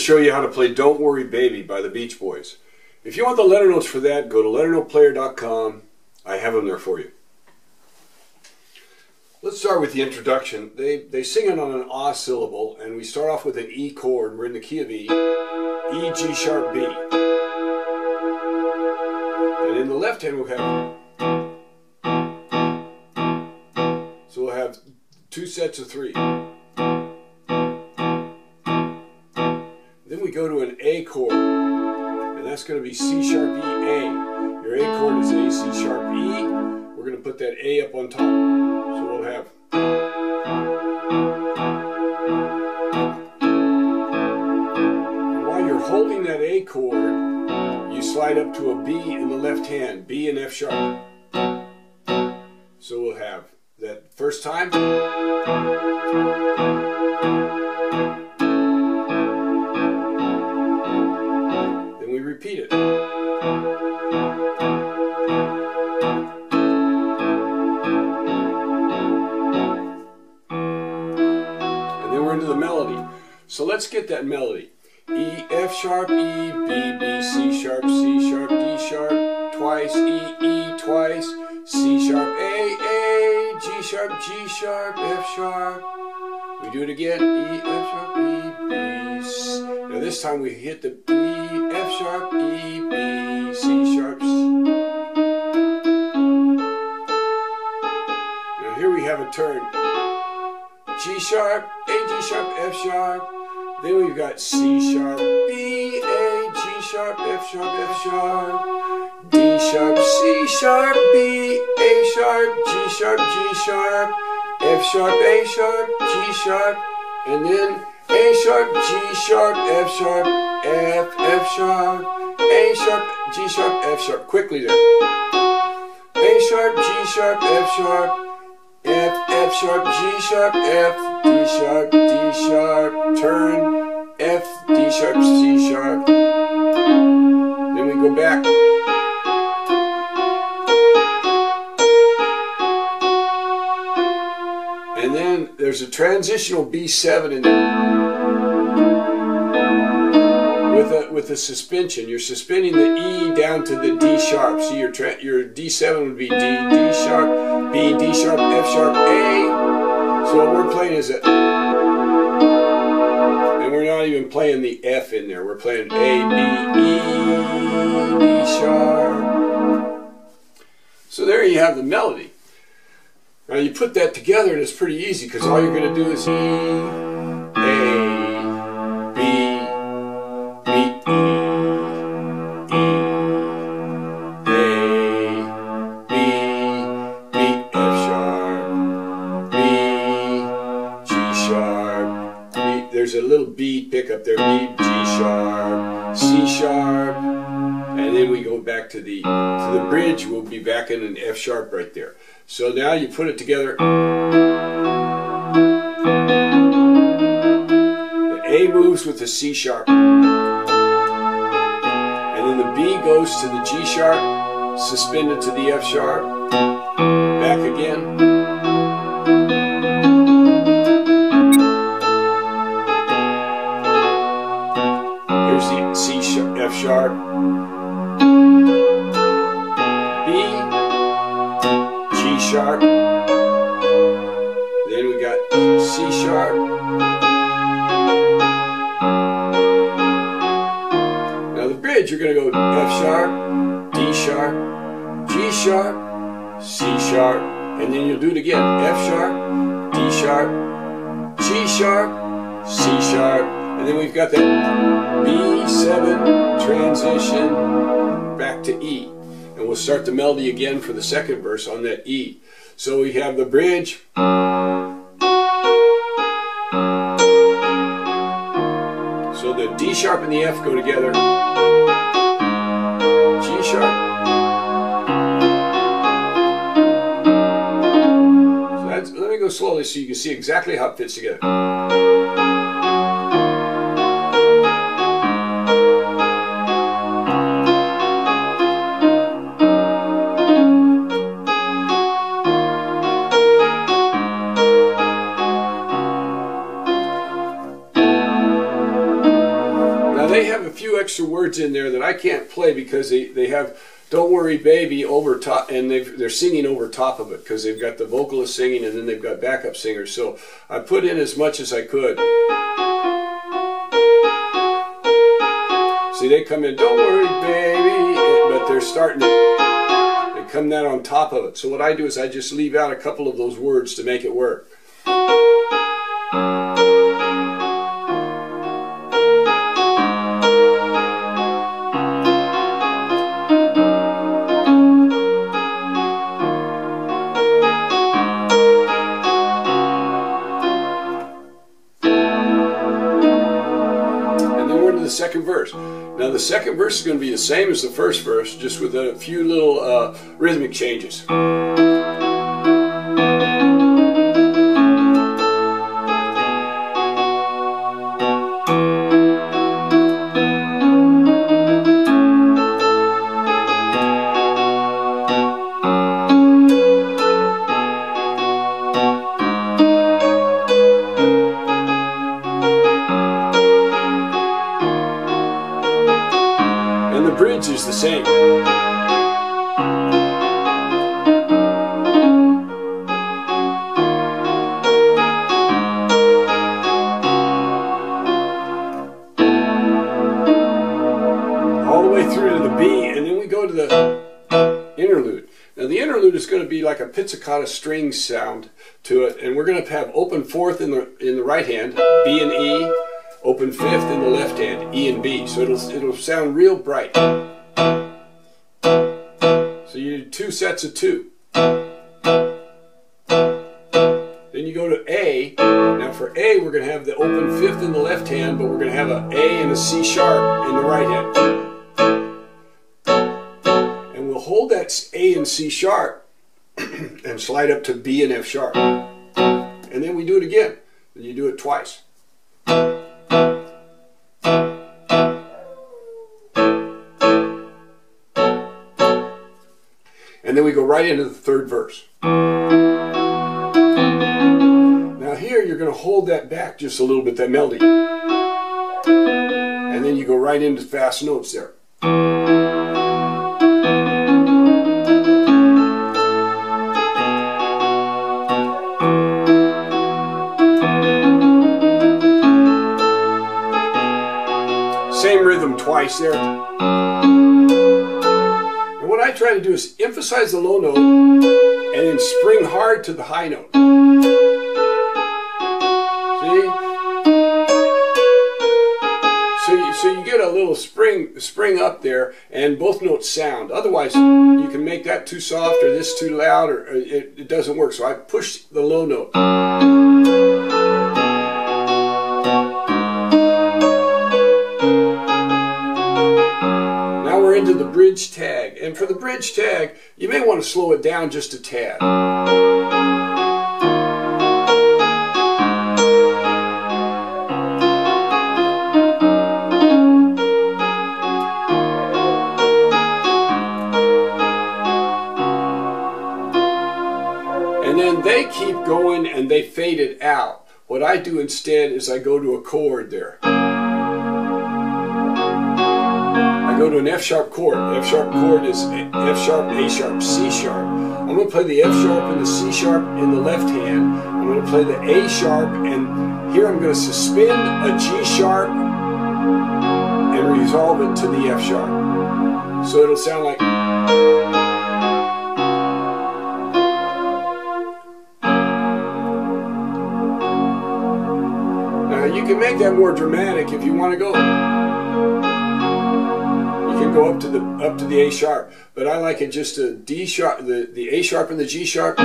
show you how to play Don't Worry Baby by the Beach Boys. If you want the letter notes for that, go to LetterNotePlayer.com. I have them there for you. Let's start with the introduction. They sing it on an ah syllable, and we start off with an E chord. We're in the key of E. E, G sharp, B. And in the left hand we'll have, so we'll have two sets of three. Then we go to an A chord, and that's going to be C sharp, E, A. Your A chord is A, C sharp, E. We're going to put that A up on top. So we'll have, and while you're holding that A chord, you slide up to a B in the left hand, B and F sharp. So we'll have that first time. Then we repeat it. Into the melody. So let's get that melody. E, F sharp, E, B, B, C sharp, D sharp, twice, E, E, twice, C sharp, A, G sharp, F sharp. We do it again. E, F sharp, E, B. Now this time we hit the E, F sharp, E, B, C sharp. Now here we have a turn. G sharp, A, G sharp, F sharp. Then we've got C sharp, B, A, G sharp, F sharp, D sharp, C sharp, B, A sharp, G sharp, F sharp, A sharp, G sharp, and then A sharp, G sharp, F sharp, F sharp, A sharp, G sharp, F sharp. Quickly there. A sharp, G sharp, F sharp, F sharp, G sharp, F, D sharp, turn, F, D sharp, C sharp. Then we go back. And then there's a transitional B7 in there with a suspension. You're suspending the E down to the D sharp. So your D7 would be D, D sharp, B, D sharp, F sharp, A. So what we're playing is it, and we're not even playing the F in there. We're playing A, B, E, D sharp. So there you have the melody. Now you put that together and it's pretty easy because all you're going to do is E, A, B, B, E, A, B, B, F sharp, B, G sharp, B. There's a little B pickup there, B, G sharp, C sharp, and then we go back to the bridge. We'll be back in an F sharp right there. So now you put it together. The A moves with the C sharp. And then the B goes to the G sharp, suspended to the F sharp. Back again. Here's the C sharp, F sharp. Sharp, then we got C sharp, now the bridge you're going to go F sharp, D sharp, G sharp, C sharp, and then you'll do it again, F sharp, D sharp, G sharp, C sharp, and then we've got that B7 transition back to E. And we'll start the melody again for the second verse on that E. So we have the bridge. So the D sharp and the F go together. G sharp. So that's, let me go slowly so you can see exactly how it fits together. extra words in there that I can't play because they have "Don't Worry Baby" over top, and they're singing over top of it because they've got the vocalist singing and then they've got backup singers. So I put in as much as I could. See, they come in, "Don't worry, baby," but they're starting to, they come down on top of it. So what I do is I just leave out a couple of those words to make it work. The second verse. Now the second verse is going to be the same as the first verse, just with a few little rhythmic changes. And the bridge is the same. All the way through to the B, and then we go to the interlude. Now the interlude is going to be like a pizzicato string sound to it, and we're going to have open fourth in the right hand, B and E, open fifth in the left hand, E and B. So it'll sound real bright. So you do 2 sets of 2. Then you go to A. Now for A, we're going to have the open fifth in the left hand, but we're going to have an A and a C sharp in the right hand. And we'll hold that A and C sharp and slide up to B and F sharp. And then we do it again. And you do it twice. And then we go right into the third verse. Now here you're going to hold that back just a little bit, that melody. And then you go right into fast notes there. Same rhythm twice there. And what I try to do is emphasize the low note and then spring hard to the high note. See? So you get a little spring up there, and both notes sound. Otherwise, you can make that too soft or this too loud, or it doesn't work. So I push the low note. We're into the bridge tag, and for the bridge tag you may want to slow it down just a tad. And then they keep going and they fade it out. What I do instead is I go to a chord there. Go to an F sharp chord. F sharp chord is F sharp, A sharp, C sharp. I'm going to play the F sharp and the C sharp in the left hand. I'm going to play the A sharp, and here I'm going to suspend a G sharp and resolve it to the F sharp. So it'll sound like. Now you can make that more dramatic if you want to go. Go up to the A sharp, but I like it just a D sharp, the A sharp and the G sharp,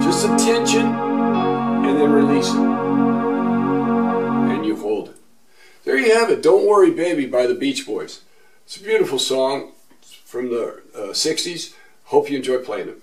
just a tension, and then release it, and you hold it. There you have it. "Don't Worry Baby" by the Beach Boys. It's a beautiful song from the 60s. Hope you enjoy playing it.